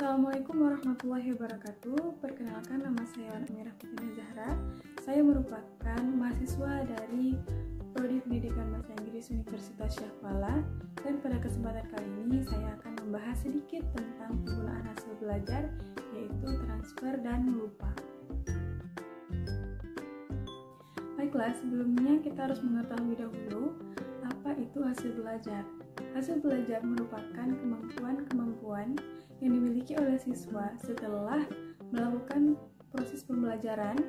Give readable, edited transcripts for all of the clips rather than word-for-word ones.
Assalamualaikum warahmatullahi wabarakatuh. Perkenalkan, nama saya Amirah Fitina Zahra. Saya merupakan mahasiswa dari Prodi Pendidikan Bahasa Inggris Universitas Syah Fala, dan pada kesempatan kali ini saya akan membahas sedikit tentang penggunaan hasil belajar, yaitu transfer dan lupa. Baiklah, sebelumnya kita harus mengetahui dahulu apa itu hasil belajar. Hasil belajar merupakan kemampuan-kemampuan yang dimiliki oleh siswa setelah melakukan proses pembelajaran,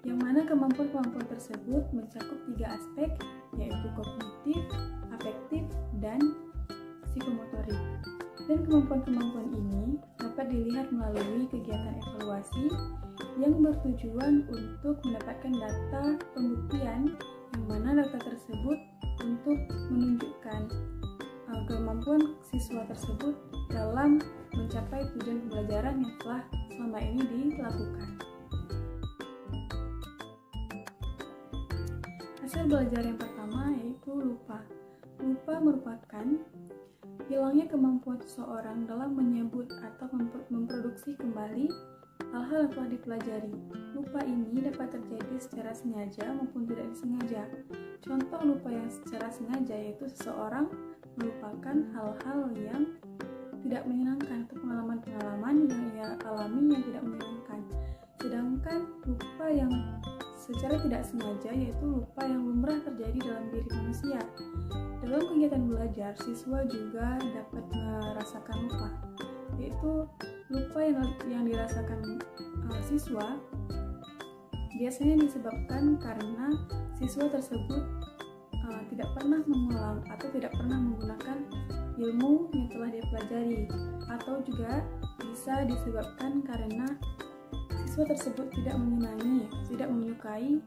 yang mana kemampuan-kemampuan tersebut mencakup 3 aspek, yaitu kognitif, afektif, dan psikomotorik. Dan kemampuan-kemampuan ini dapat dilihat melalui kegiatan evaluasi yang bertujuan untuk mendapatkan data pembuktian, yang mana data tersebut untuk menunjukkan kemampuan siswa tersebut dalam mencapai tujuan pembelajaran yang telah selama ini dilakukan. Hasil belajar yang pertama yaitu lupa. Lupa merupakan hilangnya kemampuan seseorang dalam menyebut atau memproduksi kembali hal-hal yang telah dipelajari. Lupa ini dapat terjadi secara sengaja maupun tidak disengaja. Contoh lupa yang secara sengaja yaitu seseorang melupakan hal-hal yang tidak menyenangkan atau pengalaman-pengalaman yang ia alami yang tidak menyenangkan. Sedangkan lupa yang secara tidak sengaja yaitu lupa yang lumrah terjadi dalam diri manusia. Dalam kegiatan belajar, siswa juga dapat merasakan lupa, yaitu lupa yang dirasakan siswa biasanya disebabkan karena siswa tersebut tidak pernah mengulang atau tidak pernah menggunakan ilmu yang telah dia pelajari, atau juga bisa disebabkan karena siswa tersebut tidak menyenangi, tidak menyukai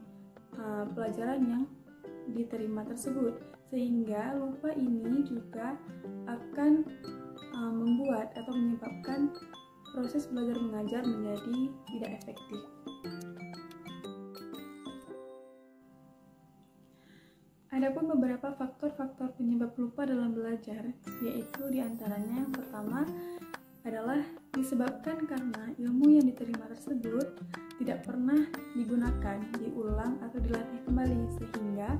pelajaran yang diterima tersebut, sehingga lupa ini juga akan membuat atau menyebabkan proses belajar mengajar menjadi tidak efektif. Adapun beberapa faktor-faktor penyebab lupa dalam belajar, yaitu diantaranya yang pertama adalah disebabkan karena ilmu yang diterima tersebut tidak pernah digunakan, diulang atau dilatih kembali, sehingga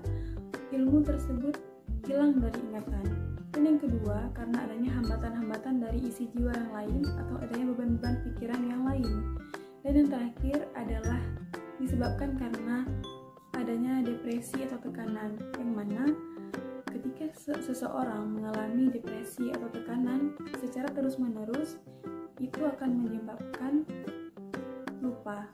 ilmu tersebut hilang dari ingatan. Dan yang kedua, karena adanya hambatan-hambatan dari isi jiwa yang lain atau adanya beban-beban pikiran yang lain. Dan yang terakhir adalah disebabkan karena adanya depresi atau tekanan, yang mana ketika seseorang mengalami depresi atau tekanan secara terus-menerus, itu akan menyebabkan lupa.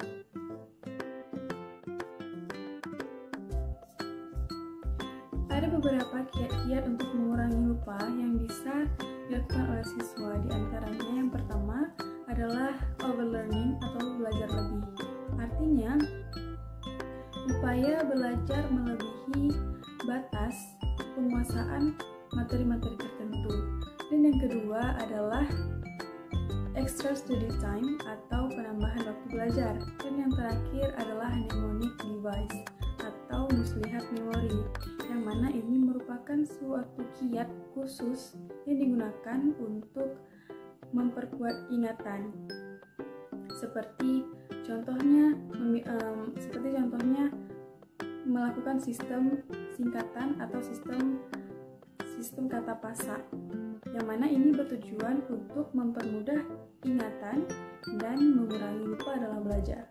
Ada beberapa kiat-kiat untuk mengurangi lupa yang bisa dilakukan oleh siswa. Di antaranya yang pertama adalah overlearning atau belajar lebih. Artinya, upaya belajar melebihi batas penguasaan materi-materi tertentu. Dan yang kedua adalah extra study time atau penambahan waktu belajar. Dan yang terakhir adalah mnemonic device atau muslihat memori, yang mana ini merupakan suatu kiat khusus yang digunakan untuk memperkuat ingatan. Seperti contohnya melakukan sistem singkatan atau sistem kata pasak, yang mana ini bertujuan untuk mempermudah ingatan dan mengurangi lupa dalam belajar.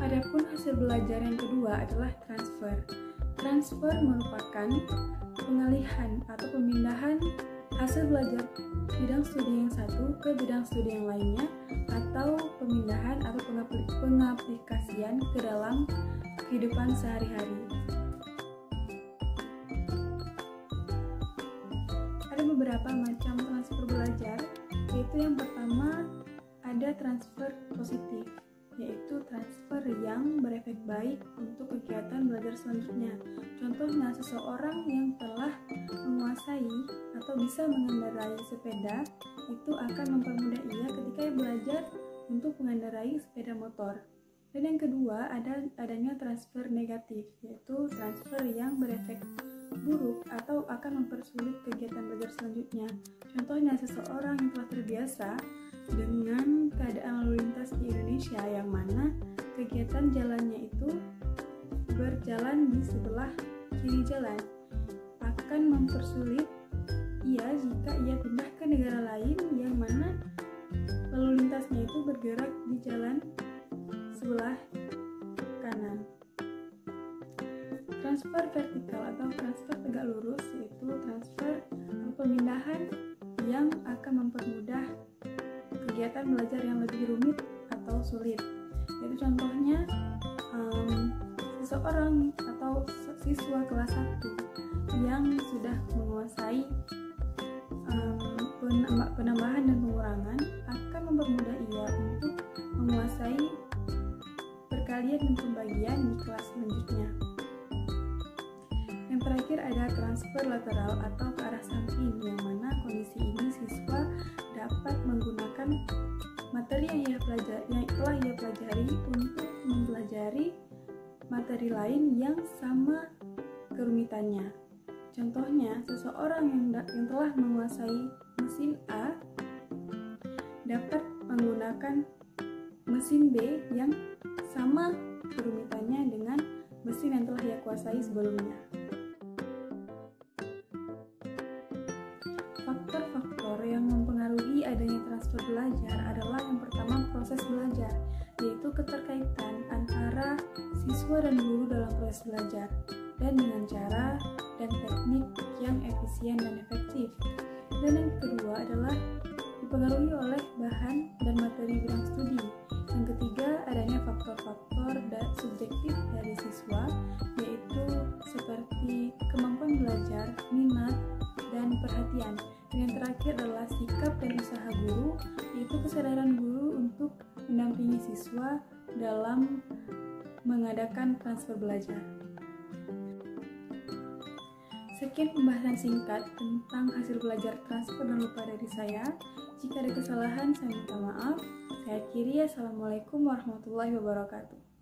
Adapun hasil belajar yang kedua adalah transfer. Transfer merupakan pengalihan atau pemindahan hasil belajar bidang studi yang satu ke bidang studi yang lainnya, atau pemindahan atau pengaplikasian ke dalam kehidupan sehari-hari. Ada beberapa macam transfer belajar, yaitu yang pertama ada transfer positif, yaitu transfer yang berefek baik untuk kegiatan belajar selanjutnya. Contohnya, seseorang yang telah menguasai atau bisa mengendarai sepeda, itu akan mempermudah ia ketika ia belajar untuk mengendarai sepeda motor. Dan yang kedua, adanya transfer negatif, yaitu transfer yang berefek buruk atau akan mempersulit kegiatan belajar selanjutnya. Contohnya, seseorang yang telah terbiasa dengan keadaan lalu lintas di Indonesia yang mana kegiatan jalannya itu berjalan di sebelah kiri jalan, akan mempersulit ia jika ia pindah ke negara lain yang mana lalu lintasnya itu bergerak di jalan sebelah kanan. Transfer vertikal atau transfer tegak lurus yaitu transfer atau pemindahan yang akan mempermudah kegiatan belajar yang lebih rumit atau sulit. Yaitu contohnya seseorang atau siswa kelas 1 yang sudah menguasai penambahan dan pengurangan akan mempermudah ia untuk menguasai perkalian dan pembagian di kelas selanjutnya. Yang terakhir ada transfer lateral atau ke arah samping, yang mana kondisi ini siswa dapat menggunakan materi yang telah ia pelajari untuk mempelajari materi lain yang sama kerumitannya. Contohnya, seseorang yang telah menguasai mesin A dapat menggunakan mesin B yang sama kerumitannya dengan mesin yang telah ia kuasai sebelumnya. Faktor-faktor yang mempengaruhi adanya transfer belajar adalah yang pertama proses belajar, yaitu keterkaitan antara siswa dan guru dalam proses belajar dan dengan cara dan teknik yang efisien dan efektif. Dan yang kedua adalah dipengaruhi oleh bahan dan materi bidang studi. Yang ketiga, adanya faktor-faktor subjektif dari siswa, yaitu seperti kemampuan belajar, minat, dan perhatian. Dan yang terakhir adalah sikap dan usaha guru, yaitu kesadaran guru untuk mendampingi siswa dalam mengadakan transfer belajar. Sekian pembahasan singkat tentang hasil belajar transfer dan lupa dari saya. Jika ada kesalahan, saya minta maaf. Saya akhiri. Assalamualaikum warahmatullahi wabarakatuh.